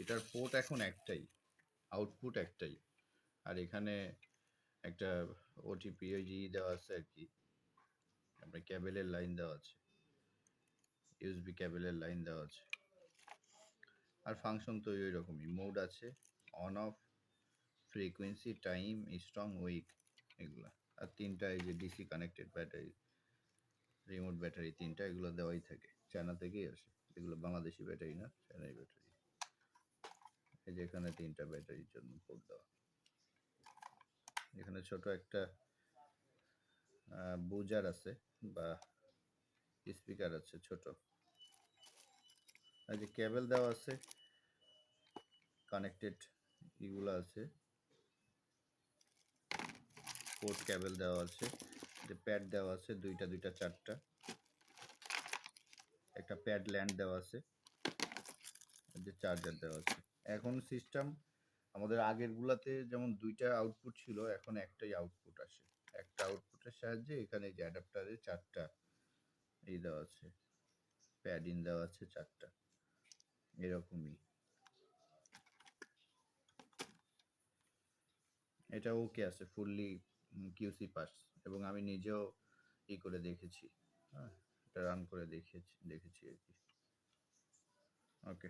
এটার পোর্ট এখন একটাই, আউটপুট একটাই। আর এখানে একটা ওটিপি ওই দেওয়া আছে আর কি, আপনার ক্যাবেলের লাইন দেওয়া আছে, ইউএসবি ক্যাবেলের লাইন দেওয়া আছে। আর ফাংশন তো ওই রকমই, মোড আছে on off, frequency, time, strong, weak, এগুলা। আর তিনটা এই যে DC connected battery, remote battery, তিনটা এগুলো দেওয়াই থাকে, চায়না থেকেই আসে, এগুলো বাংলাদেশি ব্যাটারি না, চায়নাই ব্যাটারি। এই যে এখানে তিনটা ব্যাটারির জন্য পোর্ট দেওয়া। এখানে ছোট একটা বুজার আছে বা স্পিকার আছে ছোট। এই যে কেবল দেওয়া আছে, কানেক্টেড এগুলো আছে, পোর্ট কেবল দেওয়া আছে, যে প্যাড দেওয়া আছে দুইটা দুইটা চারটা, একটা প্যাড ল্যান্ড দেওয়া আছে, যে চার্জার দেওয়া আছে। এখন সিস্টেম আমাদের আগের গুলাতে যেমন দুইটা আউটপুট ছিল, এখন একটাই আউটপুট আসে। একটা আউটপুটের সাহায্যে এখানে যে অ্যাডাপ্টারে চারটা এই দেওয়া আছে, প্যাড ইন দেওয়া আছে চারটা, এরকমই। এটা ওকে আছে, ফুললি কিউসি পাস, এবং আমি নিজেও ই করে দেখেছি, হ্যাঁ, এটা রান করে দেখেছি আর কি। ওকে।